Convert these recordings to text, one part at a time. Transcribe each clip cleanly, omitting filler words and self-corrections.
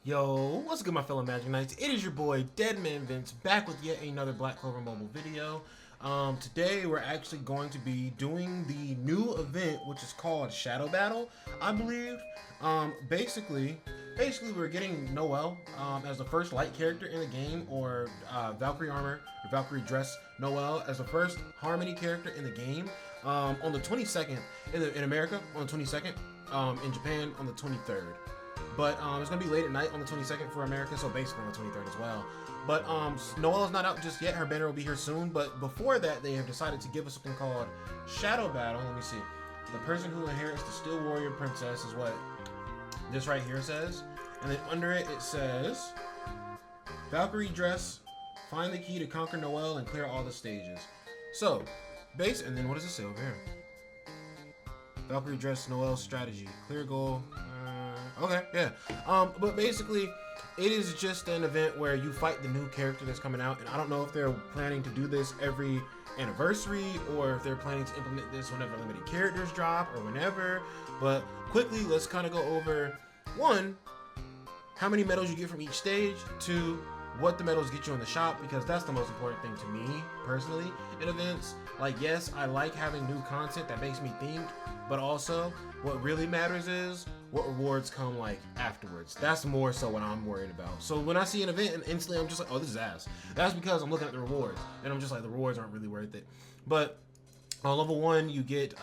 Yo, what's good, my fellow Magic Knights? It is your boy DEADMANVINCE back with yet another Black Clover mobile video. Today we're actually going to be doing the new event, which is called Shadow Battle, I believe. Basically we're getting Noelle as the first light character in the game, or Valkyrie armor or Valkyrie dress Noelle as the first Harmony character in the game. On the 22nd in America, on the 22nd. In Japan on the 23rd. But it's gonna be late at night on the 22nd for America, so basically on the 23rd as well. But Noelle is not out just yet. Her banner will be here soon. But before that, they have decided to give us something called Shadow Battle. Let me see. The person who inherits the Steel Warrior Princess is what this right here says. And then under it, it says Valkyrie dress. Find the key to conquer Noelle and clear all the stages. So, and then what does it say over here? Valkyrie dress Noelle strategy. Clear goal. Okay, yeah. But basically, it is just an event where you fight the new character that's coming out, and I don't know if they're planning to do this every anniversary or if they're planning to implement this whenever limited characters drop or whenever. But quickly, let's kind of go over one, how many medals you get from each stage, two, what the medals get you in the shop, because that's the most important thing to me personally in events. Like, yes, I like having new content that makes me think, but also what really matters is what rewards come like afterwards. That's more so what I'm worried about. So when I see an event and instantly I'm just like, oh, this is ass. That's because I'm looking at the rewards and I'm just like, the rewards aren't really worth it. But on level 1, you get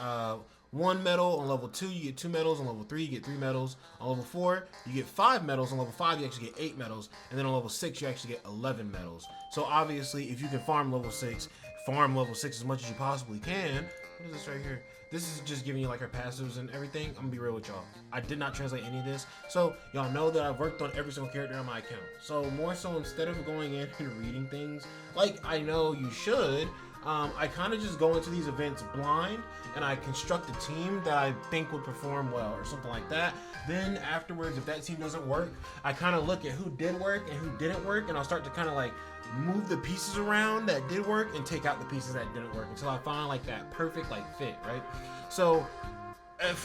1 medal. On level 2, you get 2 medals. On level 3, you get 3 medals. On level 4, you get 5 medals. On level 5, you actually get 8 medals. And then on level 6, you actually get 11 medals. So obviously, if you can farm level 6 as much as you possibly can. What is this right here? This is just giving you like her passives and everything. I'm gonna be real with y'all. I did not translate any of this. So y'all know that I've worked on every single character on my account. So more so, instead of going in and reading things like I know you should, I kind of just go into these events blind and I construct a team that I think would perform well or something like that. Then afterwards, if that team doesn't work, I kind of look at who did work and who didn't work, and I'll start to kind of like move the pieces around that did work and take out the pieces that didn't work until I find like that perfect like fit, right? So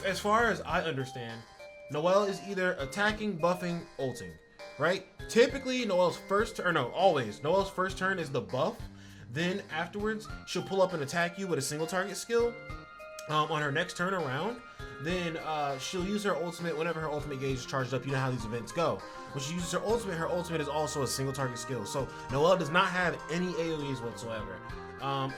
as far as I understand, Noelle is either attacking, buffing, ulting, right? Typically Noelle's first turn, no, always Noelle's first turn is the buff. Then afterwards she'll pull up and attack you with a single target skill on her next turn around. Then she'll use her ultimate whenever her ultimate gauge is charged up. You know how these events go. When she uses her ultimate is also a single target skill. So Noelle does not have any AoEs whatsoever.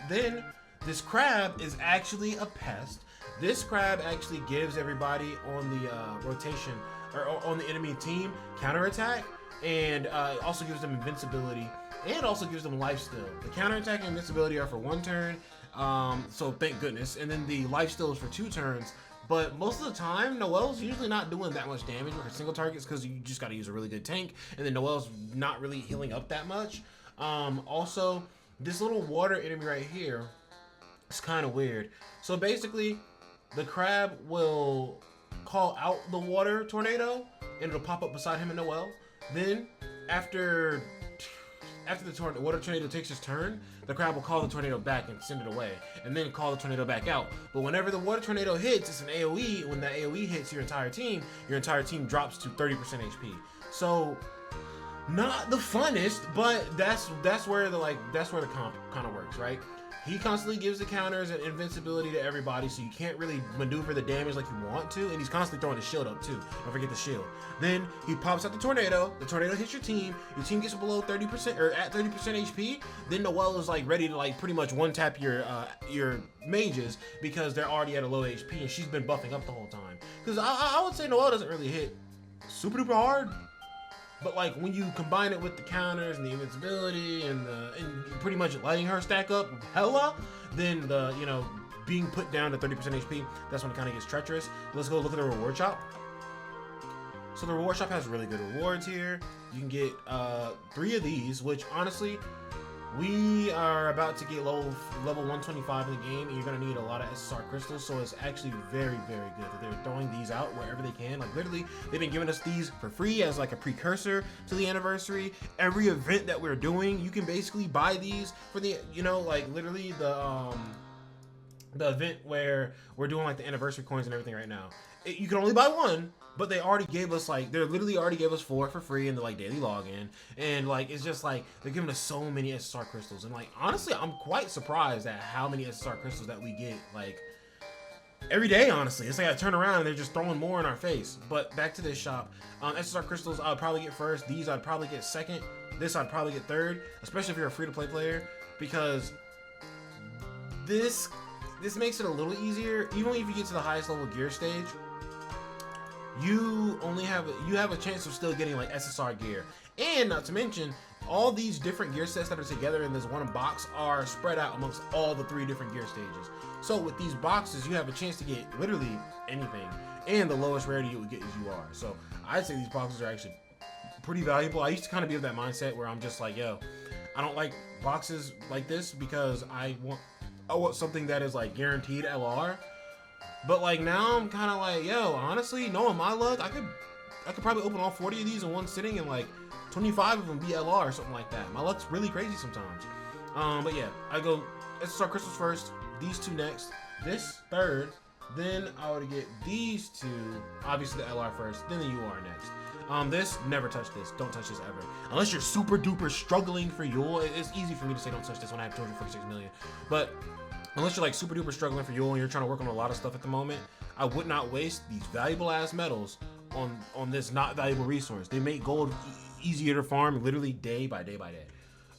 Then this crab is actually a pest. This crab actually gives everybody on the rotation or on the enemy team counterattack, and also gives them invincibility, and also gives them lifesteal. The counterattack and invincibility are for 1 turn, so thank goodness. And then the lifesteal is for 2 turns. But most of the time, Noelle's usually not doing that much damage with her single targets because you just got to use a really good tank, and then Noelle's not really healing up that much. Also, this little water enemy right here is kind of weird. So basically, the crab will call out the water tornado, and it'll pop up beside him and Noelle. Then, after the water tornado takes its turn, the crab will call the tornado back and send it away, and then call the tornado back out. But whenever the water tornado hits, it's an AoE. When that AoE hits your entire team drops to 30% HP. So, not the funnest, but that's where the comp kind of works, right? He constantly gives the counters and invincibility to everybody, so you can't really maneuver the damage like you want to, and he's constantly throwing his shield up too. Don't forget the shield. Then he pops out the tornado hits your team gets below 30% or at 30% HP, then Noelle is like ready to like pretty much one tap your mages because they're already at a low HP and she's been buffing up the whole time. Because I would say Noelle doesn't really hit super duper hard. But like when you combine it with the counters and the invincibility and pretty much letting her stack up hella, then the being put down to 30% HP, that's when it kind of gets treacherous. Let's go look at the reward shop. So the reward shop has really good rewards here. You can get 3 of these, which honestly, we are about to get level 125 in the game, and you're gonna need a lot of SSR crystals, so it's actually very, very good that they're throwing these out wherever they can. Like literally, they've been giving us these for free as like a precursor to the anniversary. Every event that we're doing, you can basically buy these for the, like literally the event where we're doing like the anniversary coins and everything right now. You can only buy one, but they already gave us like, they're literally already gave us 4 for free in the like daily login, and like it's just like they're giving us so many SSR crystals, and like honestly I'm quite surprised at how many SSR crystals that we get like every day. Honestly, it's like I turn around and they're just throwing more in our face. But back to this shop, SSR crystals I would probably get first, these I'd probably get second, this I'd probably get third, especially if you're a free-to-play player, because this makes it a little easier. Even if you get to the highest level gear stage, you have a chance of still getting like SSR gear. And not to mention, all these different gear sets that are together in this one box are spread out amongst all the 3 different gear stages. So with these boxes, you have a chance to get literally anything, and the lowest rarity you would get is UR. So I'd say these boxes are actually pretty valuable. I used to kind of be of that mindset where I'm just like, yo, I don't like boxes like this because I want something that is like guaranteed LR. But like now I'm kind of like, yo, honestly, knowing my luck, I could probably open all 40 of these in one sitting and like 25 of them be LR or something like that. My luck's really crazy sometimes. But yeah, I go SSR crystals first, these 2 next, this third, then I would get these 2, obviously the LR first, then the UR next. This, never touch this. Don't touch this ever. Unless you're super duper struggling for Yule. It's easy for me to say don't touch this when I have 246 million. But unless you're like super duper struggling for Yule and you're trying to work on a lot of stuff at the moment, I would not waste these valuable ass metals on this not valuable resource. They make gold easier to farm literally day by day by day.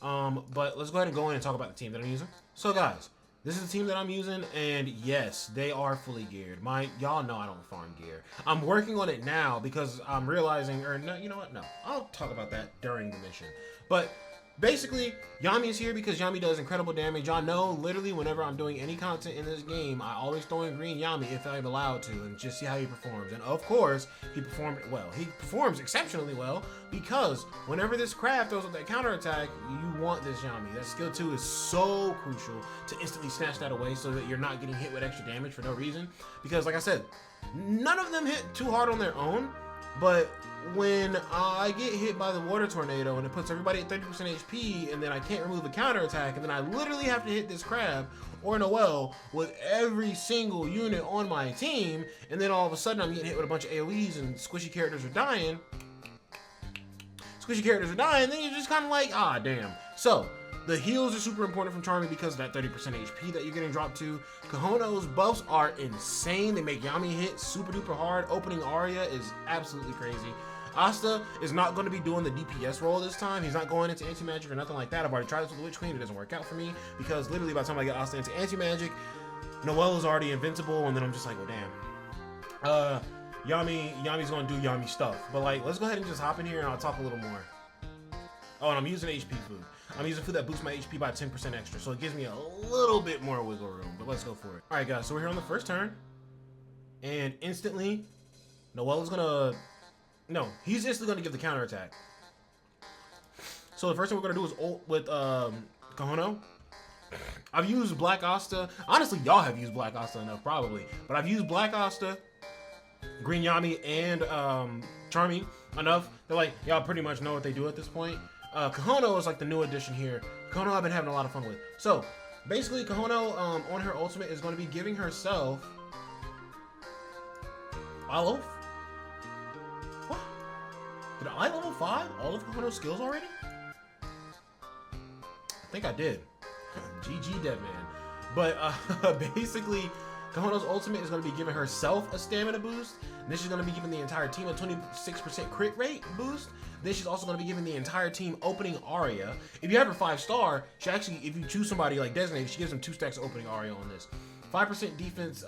But let's go ahead and go in and talk about the team that I'm using. So guys, this is the team that I'm using, and yes, they are fully geared. Y'all know I don't farm gear. I'm working on it now because I'm realizing, or no, you know what? No, I'll talk about that during the mission. But basically, Yami is here because Yami does incredible damage. Y'all know, literally, whenever I'm doing any content in this game, I always throw in green Yami if I'm allowed to, and just see how he performs. And of course, he performed well. He performs exceptionally well because whenever this crab throws up that counterattack, you want this Yami. That skill 2 is so crucial to instantly snatch that away so that you're not getting hit with extra damage for no reason. Because, like I said, none of them hit too hard on their own, but when I get hit by the water tornado and it puts everybody at 30% HP and then I can't remove a counterattack and then I literally have to hit this crab or Noelle with every single unit on my team, and then all of a sudden I'm getting hit with a bunch of AoEs and squishy characters are dying, then you're just kind of like, ah, damn. So the heals are super important from Charmy because of that 30% HP that you're getting dropped to. Kahono's buffs are insane. They make Yami hit super duper hard. Opening Arya is absolutely crazy. Asta is not going to be doing the DPS role this time. He's not going into anti-magic or nothing like that. I've already tried this with the Witch Queen. It doesn't work out for me because literally by the time I get Asta into anti-magic, Noelle is already invincible, and then I'm just like, well, damn. Yami's going to do Yami stuff. But like, let's go ahead and just hop in here and I'll talk a little more. Oh, and I'm using HP food. I'm using food that boosts my HP by 10% extra, so it gives me a little bit more wiggle room, but let's go for it. All right, guys, so we're here on the first turn, and instantly, Noelle is gonna... No, he's instantly gonna give the counterattack. So the first thing we're gonna do is ult with Kahono. I've used Black Asta. Honestly, y'all have used Black Asta enough, probably, but I've used Black Asta, Green Yami, and Charmy enough that like y'all pretty much know what they do at this point. Kahono is like the new addition here. Kahono I've been having a lot of fun with. So basically Kahono on her ultimate is going to be giving herself Olive. What? Did I level 5 all of Kahono's skills already? I think I did. GG Deadman. But basically Kahono's ultimate is going to be giving herself a stamina boost. And this is going to be giving the entire team a 26% crit rate boost. Then she's also going to be giving the entire team opening Arya. If you have her 5-star, she actually, if you choose somebody like designated, she gives them 2 stacks of opening Arya on this. 5% defense,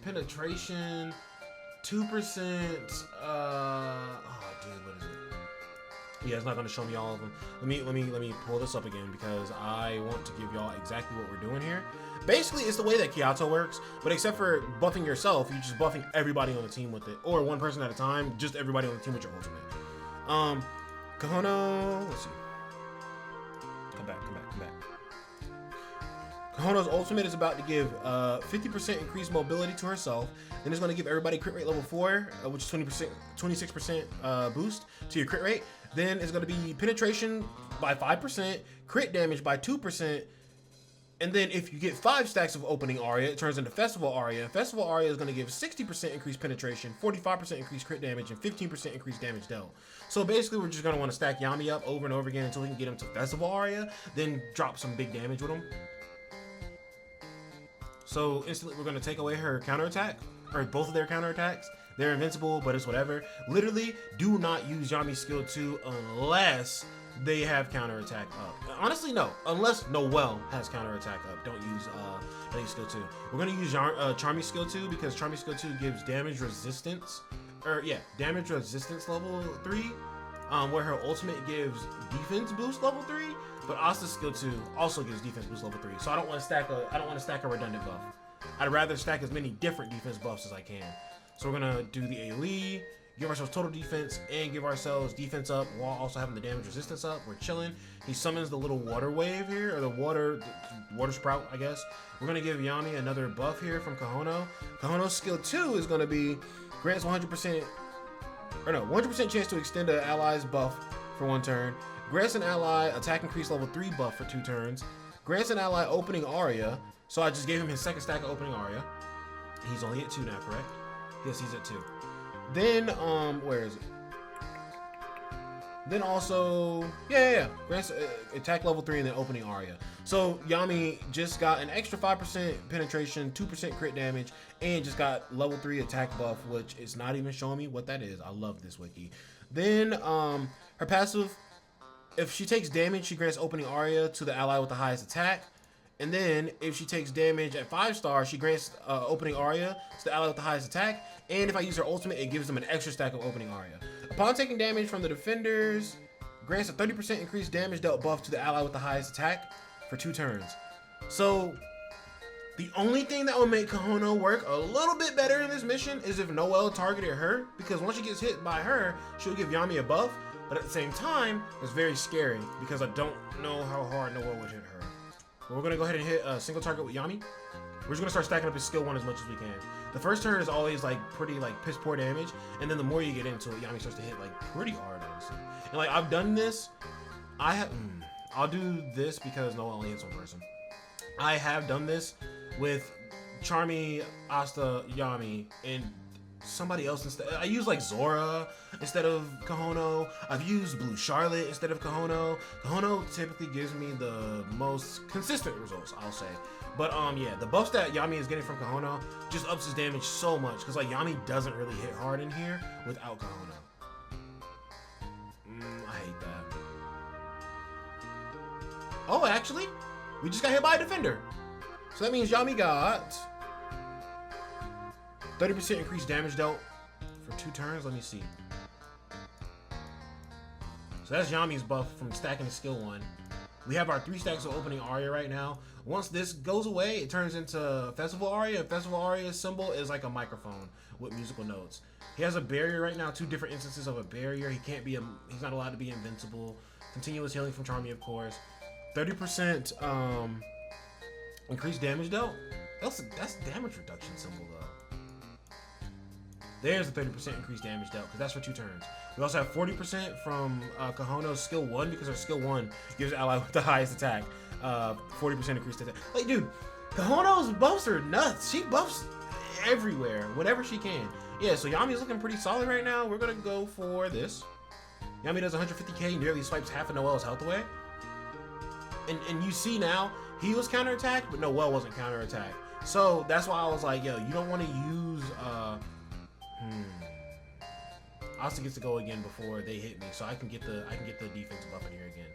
penetration, 2%, oh dude, what is it? Yeah, it's not going to show me all of them. Let me pull this up again because I want to give y'all exactly what we're doing here. Basically, it's the way that Kyoto works, but except for buffing yourself, you're just buffing everybody on the team with it, or one person at a time, just everybody on the team with your ultimate. Kahono, let's see. Come back. Kahono's ultimate is about to give 50% increased mobility to herself. Then it's going to give everybody crit rate level 4, which is 26% boost to your crit rate. Then it's going to be penetration by 5%, crit damage by 2%, And then if you get 5 stacks of opening aria, it turns into festival aria. And festival aria is going to give 60% increased penetration, 45% increased crit damage, and 15% increased damage dealt. So basically, we're just going to want to stack Yami up over and over again until we can get him to festival aria, then drop some big damage with him. So instantly, we're going to take away her counterattack, or both of their counterattacks. They're invincible, but it's whatever. Literally, do not use Yami's skill 2 unless they have counterattack up. Honestly, no. Unless Noelle has counterattack up. Don't use skill 2. We're going to use Charmy's skill 2 because Charmy's skill 2 gives damage resistance. Damage resistance level 3. Where her ultimate gives defense boost level 3. But Asta's skill 2 also gives defense boost level 3. So I don't want to stack a redundant buff. I'd rather stack as many different defense buffs as I can. So we're going to do the AoE, give ourselves total defense, and give ourselves defense up while also having the damage resistance up. We're chilling. He summons the little water wave here, or the water sprout, I guess. We're going to give Yami another buff here from Kahono. Kahono's skill 2 is going to be grants 100% chance to extend an ally's buff for 1 turn. Grants an ally attack increase level 3 buff for 2 turns. Grants an ally opening aria. So I just gave him his 2nd stack of opening aria. He's only at 2 now, correct? Yes, he's at 2. Then, where is it? Then also, grants attack level 3 and then opening aria. So Yami just got an extra 5% penetration, 2% crit damage, and just got level 3 attack buff, which is not even showing me what that is. I love this wiki. Then, her passive, if she takes damage, she grants opening aria to the ally with the highest attack. And then, if she takes damage at 5-star, she grants opening aria to the ally with the highest attack. And if I use her ultimate, it gives them an extra stack of opening aria. Upon taking damage from the defenders, grants a 30% increased damage dealt buff to the ally with the highest attack for 2 turns. So, the only thing that will make Kahono work a little bit better in this mission is if Noelle targeted her. Because once she gets hit by her, she'll give Yami a buff. But at the same time, it's very scary because I don't know how hard Noelle would hit her. We're going to go ahead and hit a single target with Yami. We're just going to start stacking up his skill 1 as much as we can. The first turn is always like pretty like piss poor damage. And then the more you get into it, Yami starts to hit like pretty hard, honestly. And like I've done this. I'll do this because Noelle only hits 1 person. I have done this with Charmy, Asta, Yami, and somebody else instead. I use like Zora instead of Kahono. I've used Blue Charlotte instead of Kahono. Kahono typically gives me the most consistent results, I'll say. But the buffs that Yami is getting from Kahono just ups his damage so much because like Yami doesn't really hit hard in here without Kahono. I hate that. Oh, actually, we just got hit by a defender. So that means Yami got 30% increased damage dealt for 2 turns. Let me see. So that's Yami's buff from stacking his skill 1. We have our 3 stacks of opening aria right now. Once this goes away, it turns into festival aria. Festival aria's symbol is like a microphone with musical notes. He has a barrier right now, 2 different instances of a barrier. He's not allowed to be invincible. Continuous healing from Charmy, of course. 30% increased damage dealt. That's damage reduction symbol though. There's a 30% increased damage dealt because that's for 2 turns. We also have 40% from Kahono's skill 1 because her skill 1 gives the ally with the highest attack 40% increased attack. Like, dude, Kahono's buffs are nuts. She buffs everywhere, whenever she can. Yeah, so Yami's looking pretty solid right now. We're gonna go for this. Yami does 150k, nearly swipes half of Noelle's health away. And you see now, he was counterattacked, but Noelle wasn't counterattacked. So that's why I was like, yo, you don't want to use Asta gets to go again before they hit me, so I can get the defense buff in here again.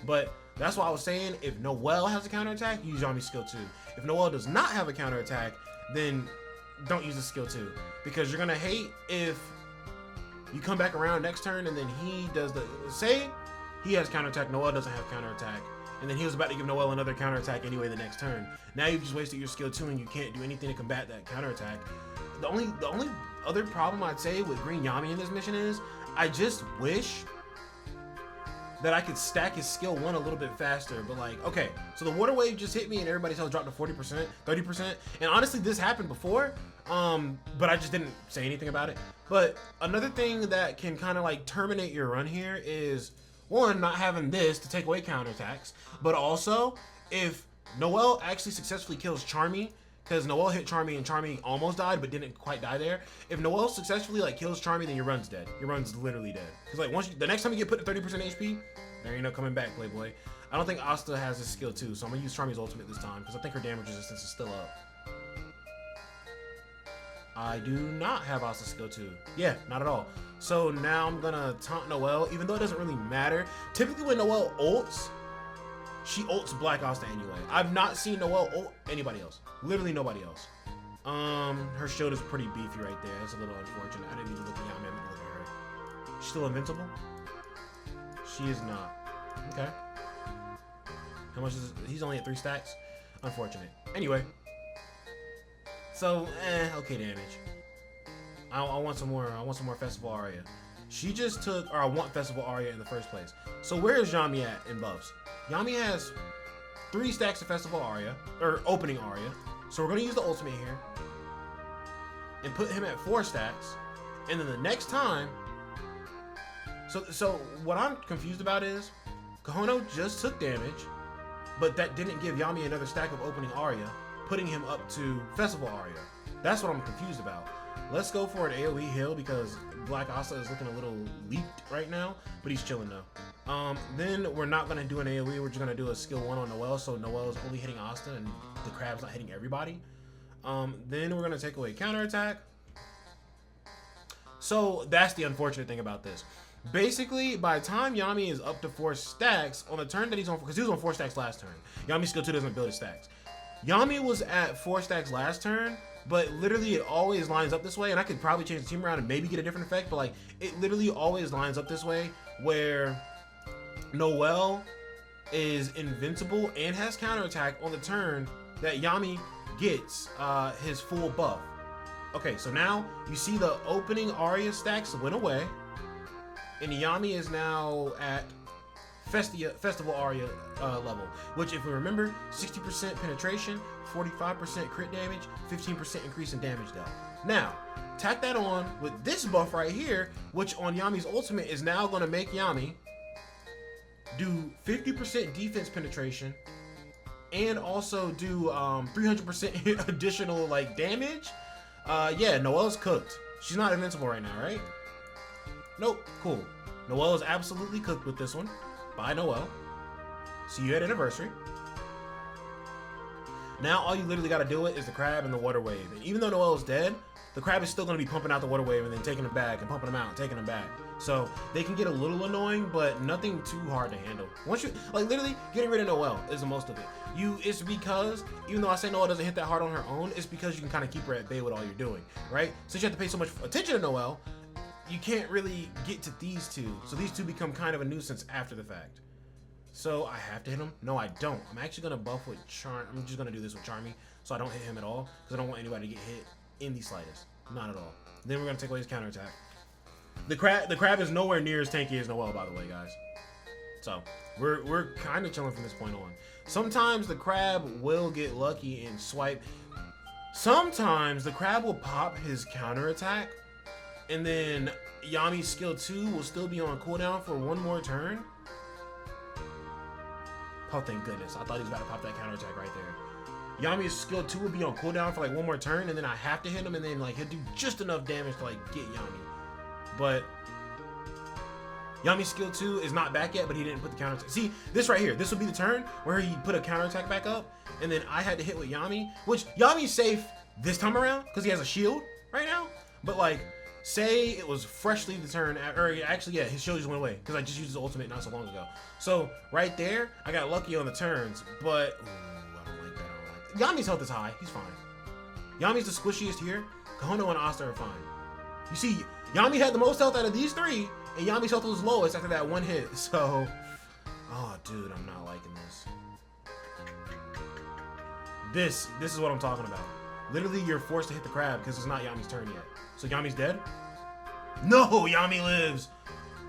But that's why I was saying, if Noelle has a counterattack, use Yami's skill 2. If Noelle does not have a counterattack, then don't use the skill 2. Because you're gonna hate if you come back around next turn and then he does say he has counterattack, Noelle doesn't have counterattack, and then he was about to give Noelle another counterattack anyway the next turn. Now you've just wasted your skill 2 and you can't do anything to combat that counterattack. The only other problem I'd say with Green Yami in this mission is I just wish that I could stack his skill 1 a little bit faster. But like, okay, so the water wave just hit me and everybody's health dropped to 40%, 30%. And honestly, this happened before, but I just didn't say anything about it. But another thing that can kind of like terminate your run here is, 1, not having this to take away counterattacks, but also if Noelle actually successfully kills Charmy, because Noelle hit Charmy and Charmy almost died but didn't quite die there. If Noelle successfully like kills Charmy, then your run's dead. Your run's literally dead. Because like once the next time you get put to 30% HP, there ain't no coming back, Playboy. I don't think Asta has this skill too, so I'm gonna use Charmy's ultimate this time because I think her damage resistance is still up. I do not have Asta's skill 2. Yeah, not at all. So now I'm gonna taunt Noelle, even though it doesn't really matter. Typically when Noelle ults, she ults Black Asta anyway. I've not seen Noelle ult anybody else. Literally nobody else. Her shield is pretty beefy right there. That's a little unfortunate. I didn't even look at Yami. I meant to look at her. She's still invincible? She is not. Okay. How much is this? He's only at 3 stacks? Unfortunate. Anyway. So, okay damage. I want some more. I want some more Festival Aria. She just took, or I want Festival Aria in the first place. So where is Yami at in buffs? Yami has 3 stacks of Festival Aria, or opening Aria. So we're gonna use the ultimate here and put him at 4 stacks. And then the next time, so what I'm confused about is Kahono just took damage, but that didn't give Yami another stack of opening Aria, putting him up to Festival Aria. That's what I'm confused about. Let's go for an AoE heal because Black Asta is looking a little leaked right now, but he's chilling though. Then we're not gonna do an AoE, we're just gonna do a skill 1 on Noelle, so Noelle is only hitting Asta and the crab's not hitting everybody. Then we're gonna take away counterattack. So that's the unfortunate thing about this. Basically, by the time Yami is up to 4 stacks, on the turn that he's on, because he was on 4 stacks last turn, Yami's skill 2 doesn't build his stacks. Yami was at 4 stacks last turn, but literally it always lines up this way, and I could probably change the team around and maybe get a different effect, but like, it literally always lines up this way, where Noelle is invincible and has counterattack on the turn that Yami gets his full buff. Okay, so now you see the opening Aria stacks went away, and Yami is now at Festival Aria level, which if we remember, 60% penetration, 45% crit damage, 15% increase in damage dealt. Now, tack that on with this buff right here, which on Yami's ultimate is now going to make Yami do 50% defense penetration and also do 300% additional like damage. Yeah, Noelle's cooked. She's not invincible right now, right? Nope, cool. Noelle is absolutely cooked with this one. Bye, Noelle. See you at anniversary. Now all you literally got to do it is the crab and the water wave. And even though Noelle is dead, the crab is still going to be pumping out the water wave and then taking them back and pumping them out and taking them back. So they can get a little annoying, but nothing too hard to handle. Once you, like literally getting rid of Noelle is the most of it. It's because, even though I say Noelle doesn't hit that hard on her own, it's because you can kind of keep her at bay with all you're doing, right? Since you have to pay so much attention to Noelle, you can't really get to these two. So these two become kind of a nuisance after the fact. So I have to hit him? No, I don't. I'm actually going to buff with Charm. I'm just going to do this with Charmy so I don't hit him at all because I don't want anybody to get hit in the slightest. Not at all. Then we're going to take away his counterattack. The crab is nowhere near as tanky as Noelle, by the way, guys. So we're kind of chilling from this point on. Sometimes the crab will get lucky and swipe. Sometimes the crab will pop his counterattack and then Yami's skill 2 will still be on cooldown for 1 more turn. Oh, thank goodness. I thought he was about to pop that counterattack right there. Yami's skill 2 will be on cooldown for like 1 more turn, and then I have to hit him, and then like he'll do just enough damage to like get Yami. But Yami's skill 2 is not back yet, but he didn't put the counterattack. See, this right here, this will be the turn where he put a counterattack back up, and then I had to hit with Yami, which Yami's safe this time around because he has a shield right now. But like, say it was freshly the turn, or actually, yeah, his shield just went away because I just used his ultimate not so long ago. So right there, I got lucky on the turns, but ooh, I don't like that. I don't like that. Yami's health is high. He's fine. Yami's the squishiest here. Kahono and Asta are fine. You see, Yami had the most health out of these 3, and Yami's health was lowest after that 1 hit. So, oh, dude, I'm not liking this. This is what I'm talking about. Literally, you're forced to hit the crab because it's not Yami's turn yet. So Yami's dead? No, Yami lives.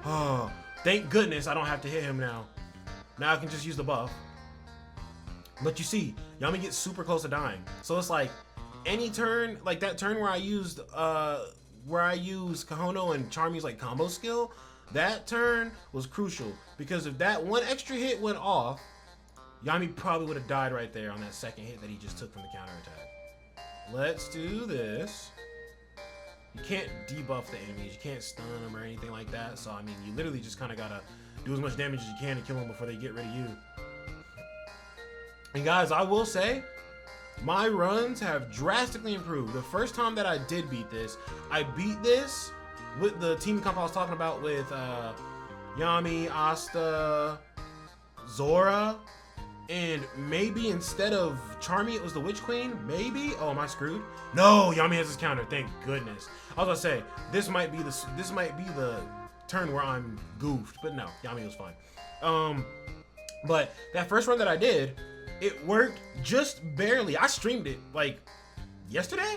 Oh, thank goodness I don't have to hit him now. Now I can just use the buff. But you see, Yami gets super close to dying. So it's like any turn, like that turn where I used Kahono and Charmy's like combo skill, that turn was crucial because if that 1 extra hit went off, Yami probably would have died right there on that second hit that he just took from the counterattack. Let's do this. You can't debuff the enemies. You can't stun them or anything like that. So, I mean, you literally just kind of got to do as much damage as you can to kill them before they get rid of you. And guys, I will say, my runs have drastically improved. The first time that I did beat this, I beat this with the team comp I was talking about with Yami, Asta, Zora, and maybe instead of Charmy, it was the Witch Queen. Maybe. Oh, am I screwed? No, Yami has his counter. Thank goodness. I was gonna say this might be the turn where I'm goofed, but no, Yami was fine. But that first run that I did, it worked just barely. I streamed it like yesterday.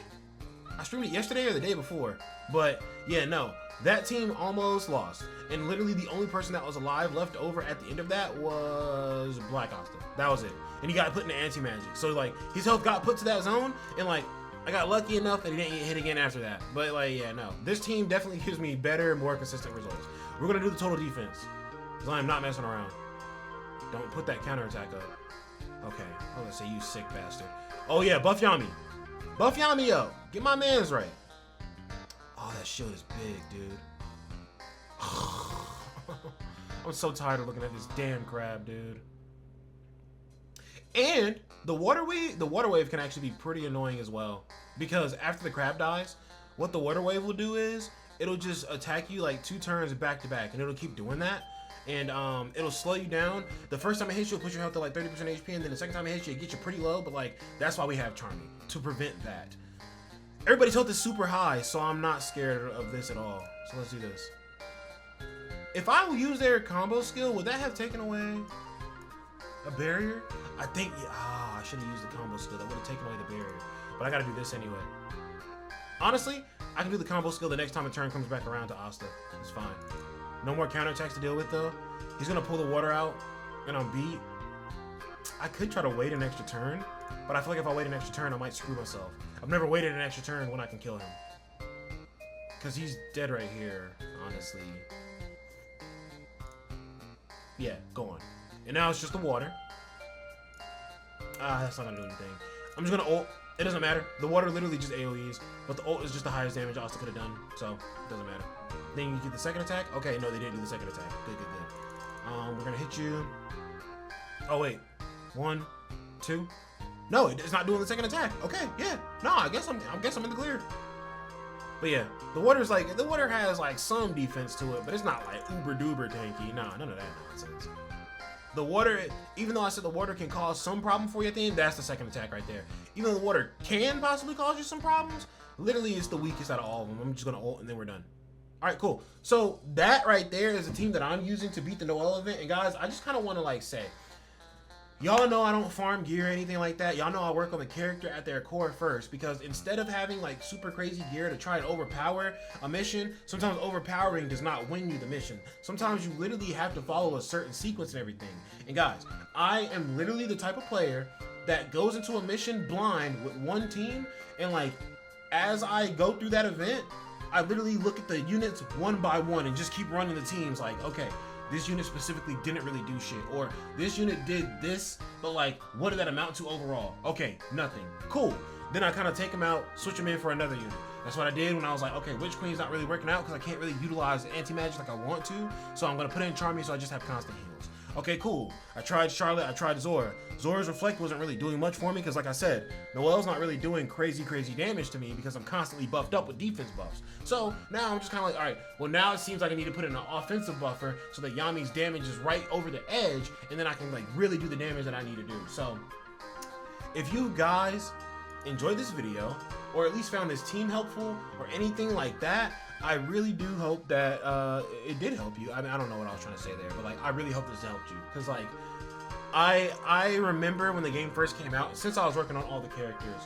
I streamed it yesterday or the day before. But yeah, no, that team almost lost. And literally the only person that was alive left over at the end of that was Black Asta. That was it. And he got put into anti-magic. So like his health got put to that zone, and like I got lucky enough that he didn't get hit again after that. But like, yeah, no. This team definitely gives me better, more consistent results. We're gonna do the total defense, because I am not messing around. Don't put that counterattack up. Okay, I was gonna say, you sick bastard. Oh yeah, buff Yami. Buff Yami up. Get my mans right. Oh, that shield is big, dude. I'm so tired of looking at this damn crab, dude. And the water wave can actually be pretty annoying as well, because after the crab dies, what the water wave will do is it'll just attack you like 2 turns back to back, and it'll keep doing that. And it'll slow you down. The first time it hits you, it'll push your health to like 30% HP, and then the second time it hits you, it gets you pretty low. But like, that's why we have Charmy, to prevent that. Everybody's health is super high, so I'm not scared of this at all. So let's do this. If I would use their combo skill, would that have taken away a barrier? I think, yeah, I should have used the combo skill. That would have taken away the barrier. But I gotta do this anyway. Honestly, I can do the combo skill the next time the turn comes back around to Asta. It's fine. No more counterattacks to deal with though. He's gonna pull the water out, and I'm beat. I could try to wait an extra turn, but I feel like if I wait an extra turn, I might screw myself. I've never waited an extra turn when I can kill him, because he's dead right here, honestly. Yeah, go on. And now it's just the water. That's not gonna do anything. I'm just gonna ult. It doesn't matter. The water literally just AoEs, but the ult is just the highest damage Asta could have done, so it doesn't matter. Then you get the second attack. Okay, no, they didn't do the second attack. Good, good, good. We're gonna hit you. Oh wait, 1, 2. No, it's not doing the second attack. Okay, yeah. No, I guess I'm in the clear. But yeah, the water has like some defense to it, but it's not like uber duper tanky. Nah, none of that nonsense. The water, even though I said the water can cause some problem for you at the end, that's the second attack right there. Even though the water can possibly cause you some problems, literally it's the weakest out of all of them. I'm just gonna ult and then we're done. All right, cool. So that right there is the team that I'm using to beat the Noel event. And guys, I just kind of want to like say, y'all know I don't farm gear or anything like that. Y'all know I work on the character at their core first, because instead of having like super crazy gear to try and overpower a mission, sometimes overpowering does not win you the mission. Sometimes you literally have to follow a certain sequence and everything. And guys, I am literally the type of player that goes into a mission blind with one team, and like as I go through that event, I literally look at the units one by one and just keep running the teams like, okay, this unit specifically didn't really do shit, or this unit did this, but like, what did that amount to overall? Okay, nothing. Cool. Then I kind of take them out, switch them in for another unit. That's what I did when I was like, okay, Witch Queen's not really working out because I can't really utilize anti-magic like I want to, so I'm going to put in Charmy so I just have constant heals. Okay, cool. I tried Charlotte, I tried Zora. Zora's Reflect wasn't really doing much for me because, like I said, Noel's not really doing crazy damage to me because I'm constantly buffed up with defense buffs. So now I'm just kind of like, all right, well now it seems like I need to put in an offensive buffer so that Yami's damage is right over the edge, and then I can like really do the damage that I need to do. So if you guys enjoyed this video, or at least found this team helpful or anything like that, I really do hope that it did help you. I mean, I don't know what I was trying to say there, but like, I really hope this helped you, because like, I remember when the game first came out, since I was working on all the characters,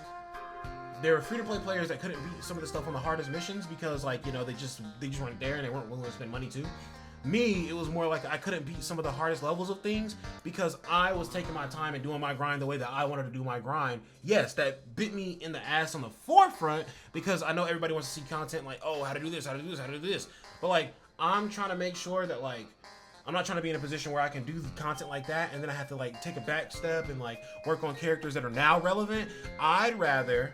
there were free-to-play players that couldn't beat some of the stuff on the hardest missions because, like, you know, they just weren't there and they weren't willing to spend money too. Me, it was more like I couldn't beat some of the hardest levels of things because I was taking my time and doing my grind the way that I wanted to do my grind. Yes, that bit me in the ass on the forefront because I know everybody wants to see content like, oh, how to do this, how to do this, how to do this. But like, I'm trying to make sure that like I'm not trying to be in a position where I can do content like that and then I have to like take a back step and like work on characters that are now relevant. I'd rather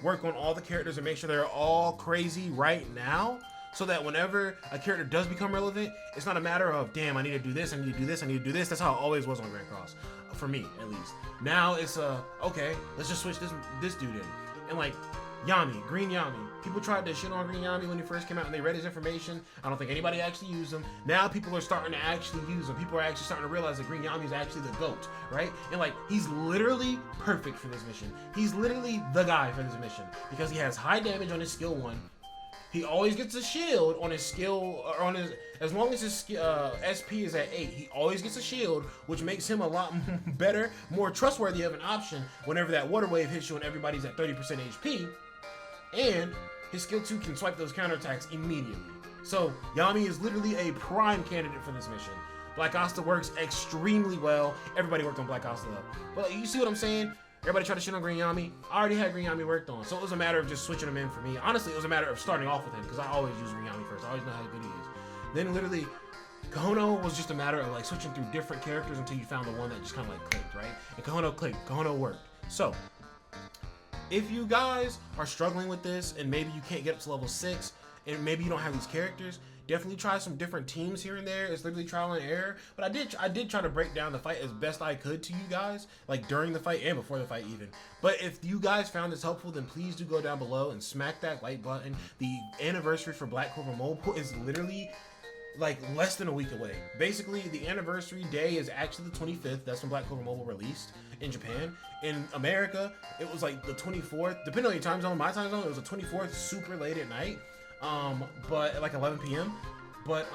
work on all the characters and make sure they're all crazy right now, so that whenever a character does become relevant, it's not a matter of, damn, I need to do this, I need to do this, I need to do this. That's how it always was on Grand Cross, for me at least. Now it's okay, let's just switch this dude in. And like Yami, Green Yami. People tried to shit on Green Yami when he first came out and they read his information. I don't think anybody actually used him. Now people are starting to actually use him. People are actually starting to realize that Green Yami is actually the GOAT, right? And like, he's literally perfect for this mission. He's literally the guy for this mission because he has high damage on his skill 1. He always gets a shield on his skill, or on his, as long as his SP is at 8, he always gets a shield, which makes him a lot better, more trustworthy of an option whenever that water wave hits you and everybody's at 30% HP. And his skill 2 can swipe those counterattacks immediately. So Yami is literally a prime candidate for this mission. Black Asta works extremely well. Everybody worked on Black Asta though. But you see what I'm saying? Everybody tried to shit on Green Yami. I already had Green Yami worked on, so it was a matter of just switching him in for me. Honestly, it was a matter of starting off with him, because I always use Green Yami first. I always know how good he is. Then literally, Kohono was just a matter of like switching through different characters until you found the one that just kind of like clicked, right? And Kohono clicked. Kohono worked. So, if you guys are struggling with this, and maybe you can't get up to level 6, and maybe you don't have these characters, definitely try some different teams here and there. It's literally trial and error. But I did try to break down the fight as best I could to you guys, like during the fight and before the fight even. But if you guys found this helpful, then please do go down below and smack that like button. The anniversary for Black Clover Mobile is literally like less than a week away. Basically, the anniversary day is actually the 25th. That's when Black Clover Mobile released in Japan. In America, it was like the 24th. Depending on your time zone, my time zone, it was the 24th, super late at night. But at like 11 p.m. But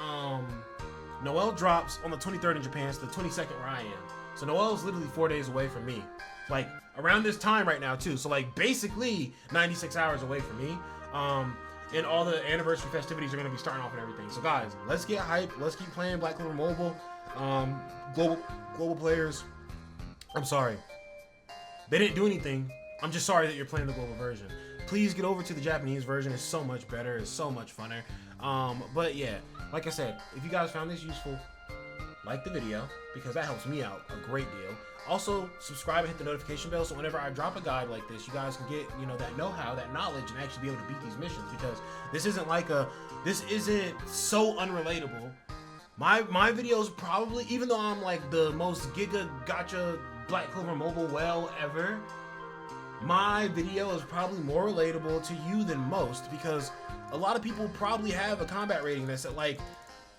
Noel drops on the 23rd in Japan. It's the 22nd where I am. So Noel's literally 4 days away from me. Like around this time right now too. So like basically 96 hours away from me. And all the anniversary festivities are gonna be starting off and everything. So guys, let's get hype. Let's keep playing Black Clover Mobile. Global players, I'm sorry. They didn't do anything. I'm just sorry that you're playing the global version. Please get over to the Japanese version. It's so much better. It's so much funner. But yeah, like I said, if you guys found this useful, like the video because that helps me out a great deal. Also, subscribe and hit the notification bell so whenever I drop a guide like this, you guys can get, you know, that know-how, that knowledge, and actually be able to beat these missions, because this isn't so unrelatable. My videos probably, even though I'm like the most giga gotcha Black Clover Mobile well ever, my video is probably more relatable to you than most, because a lot of people probably have a combat rating that's at like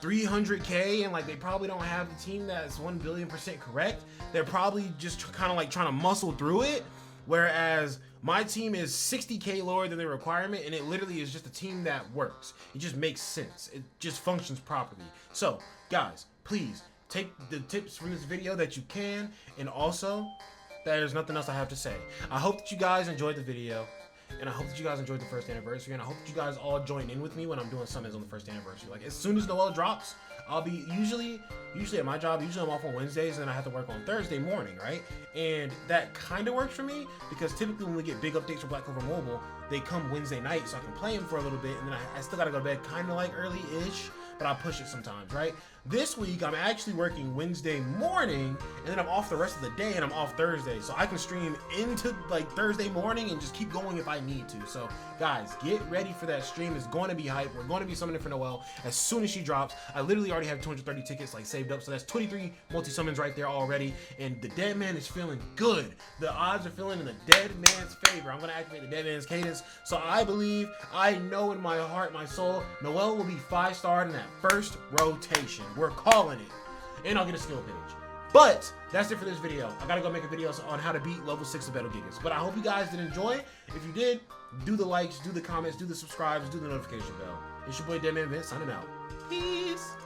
300k, and like they probably don't have the team that's 1 billion% correct. They're probably just kind of like trying to muscle through it, whereas my team is 60k lower than the requirement, and it literally is just a team that works. It just makes sense. It just functions properly. So guys, please take the tips from this video that you can, and also there's nothing else I have to say. I hope that you guys enjoyed the video, and I hope that you guys enjoyed the first anniversary, and I hope that you guys all join in with me when I'm doing summons on the first anniversary. Like as soon as Noel drops, I'll be usually at my job, usually I'm off on Wednesdays, and then I have to work on Thursday morning, right? And that kind of works for me, because typically when we get big updates for Black Clover Mobile, they come Wednesday night, so I can play them for a little bit, and then I still gotta go to bed kind of like early-ish, but I push it sometimes, right? This week, I'm actually working Wednesday morning, and then I'm off the rest of the day, and I'm off Thursday. So I can stream into like Thursday morning and just keep going if I need to. So guys, get ready for that stream. It's going to be hype. We're going to be summoning for Noel as soon as she drops. I literally already have 230 tickets like saved up. So that's 23 multi-summons right there already. And the dead man is feeling good. The odds are feeling in the dead man's favor. I'm going to activate the dead man's cadence. So I believe, I know in my heart, my soul, Noel will be 5-starred in that first rotation. We're calling it. And I'll get a skill page. But that's it for this video. I gotta go make a video on how to beat level 6 of Battle Gigas. But I hope you guys did enjoy. If you did, do the likes, do the comments, do the subscribes, do the notification bell. It's your boy DEADMANVINCE signing out. Peace.